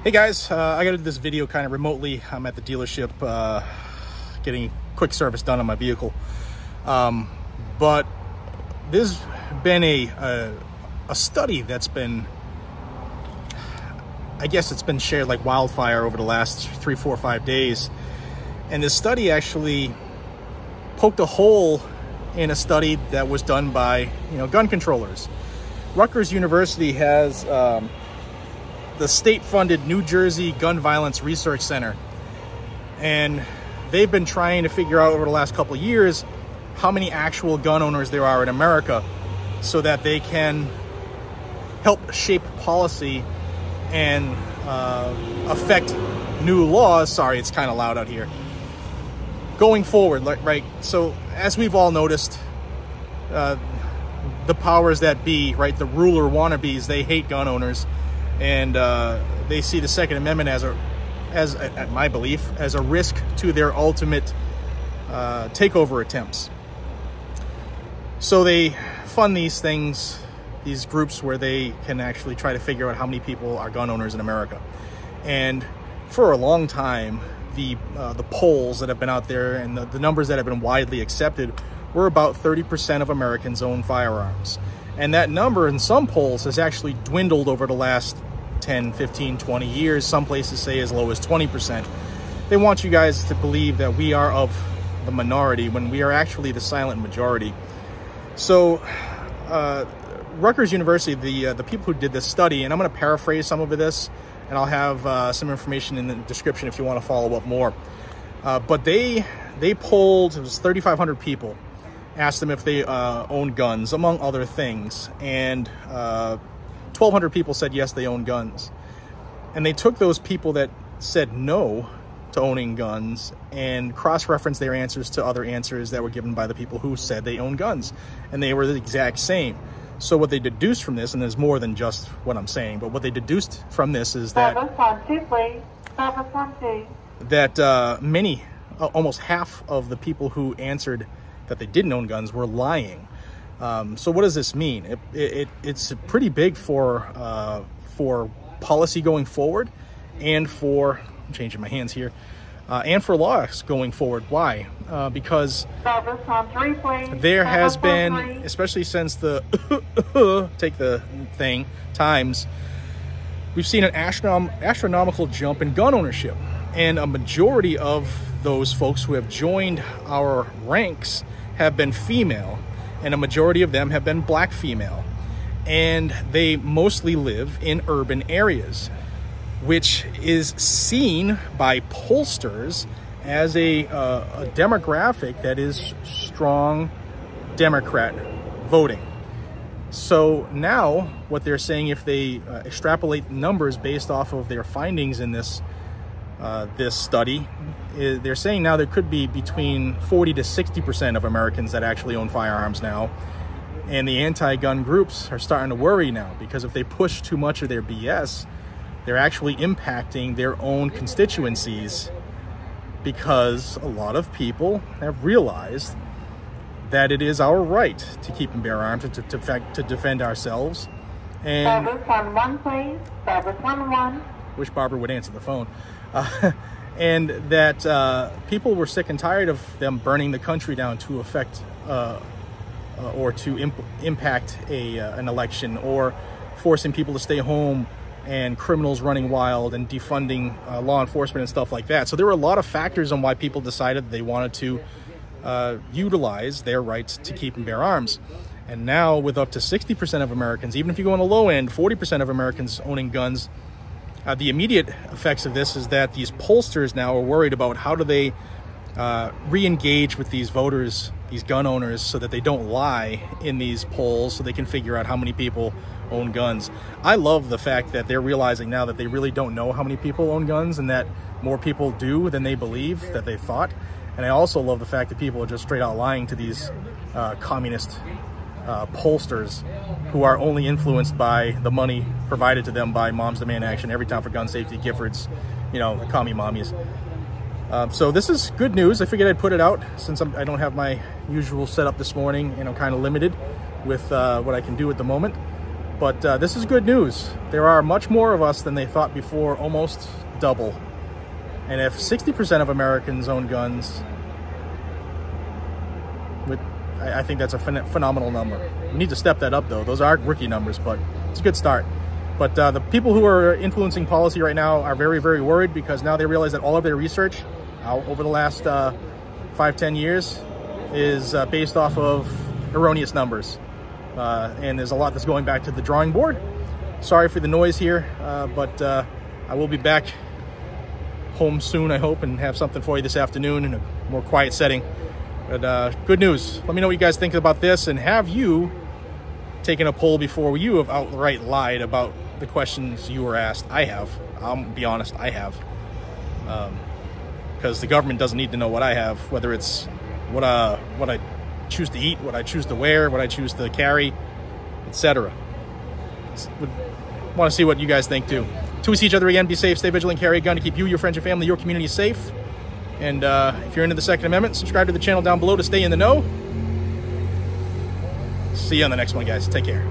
Hey guys, I got to do this video kind of remotely. I'm at the dealership getting quick service done on my vehicle. But there's been a study that's been, I guess it's been shared like wildfire over the last 3, 4, 5 days. And this study actually poked a hole in a study that was done by, gun controllers. Rutgers University has the state-funded New Jersey Gun Violence Research Center. And they've been trying to figure out over the last couple of years how many actual gun owners there are in America so that they can help shape policy and affect new laws. Sorry, it's kind of loud out here. Going forward, right? So as we've all noticed, the powers that be, right, the ruler wannabes, they hate gun owners. And they see the Second Amendment as at my belief, as a risk to their ultimate takeover attempts. So they fund these things, these groups where they can actually try to figure out how many people are gun owners in America. And for a long time, the polls that have been out there and the numbers that have been widely accepted were about 30% of Americans own firearms. And that number in some polls has actually dwindled over the last 10, 15, 20 years. Some places say as low as 20%. They want you guys to believe that we are of the minority when we are actually the silent majority. So Rutgers University, the people who did this study, and I'm going to paraphrase some of this, and I'll have some information in the description if you want to follow up more. But they polled, it was 3,500 people, asked them if they own guns, among other things, and 1,200 people said yes, they own guns. And they took those people that said no to owning guns and cross-referenced their answers to other answers that were given by the people who said they own guns, and they were the exact same. So what they deduced from this, and there's more than just what I'm saying, but what they deduced from this is that many, almost half of the people who answered that they didn't own guns were lying. So what does this mean? It's pretty big for policy going forward, and for, I'm changing my hands here, and for laws going forward. Why? Because there has been, especially since the take the thing times, we've seen an astronomical jump in gun ownership, and a majority of those folks who have joined our ranks have been female, and a majority of them have been black female, and they mostly live in urban areas, which is seen by pollsters as a demographic that is strong Democrat voting. So now what they're saying, if they extrapolate numbers based off of their findings in this study, they're saying now there could be between 40 to 60% of Americans that actually own firearms now. And the anti-gun groups are starting to worry now, because if they push too much of their BS, they're actually impacting their own constituencies, because a lot of people have realized that it is our right to keep and bear arms, to defend ourselves. And wish Barbara would answer the phone. And that people were sick and tired of them burning the country down to affect or to impact an election, or forcing people to stay home, and criminals running wild, and defunding law enforcement and stuff like that. So there were a lot of factors on why people decided they wanted to utilize their rights to keep and bear arms. And now with up to 60% of Americans, even if you go on the low end, 40% of Americans owning guns, the immediate effects of this is that these pollsters now are worried about how do they re-engage with these voters, these gun owners, so that they don't lie in these polls, so they can figure out how many people own guns. I love the fact that they're realizing now that they really don't know how many people own guns, and that more people do than they believe, that they thought. And I also love the fact that people are just straight out lying to these communist pollsters, who are only influenced by the money provided to them by Moms Demand Action, Every Time for Gun Safety, Giffords, the commie mommies. So this is good news. I figured I'd put it out since I don't have my usual setup this morning, and I'm kind of limited with what I can do at the moment. But this is good news. There are much more of us than they thought before, almost double. And if 60% of Americans own guns, I think that's a phenomenal number. We need to step that up, though. Those are rookie numbers, but it's a good start. But the people who are influencing policy right now are very, very worried, because now they realize that all of their research over the last 5-10 years is based off of erroneous numbers. And there's a lot that's going back to the drawing board. Sorry for the noise here, but I will be back home soon, I hope, and have something for you this afternoon in a more quiet setting. But good news. Let me know what you guys think about this, and have you taken a poll before you have outright lied about the questions you were asked? I have. I'll be honest, I have. Because the government doesn't need to know what I have, whether it's what I choose to eat, what I choose to wear, what I choose to carry, etc. Want to see what you guys think too. Till we see each other again, be safe, stay vigilant, carry a gun to keep you, your friends, your family, your community safe. And if you're into the Second Amendment, subscribe to the channel down below to stay in the know. See you on the next one, guys. Take care.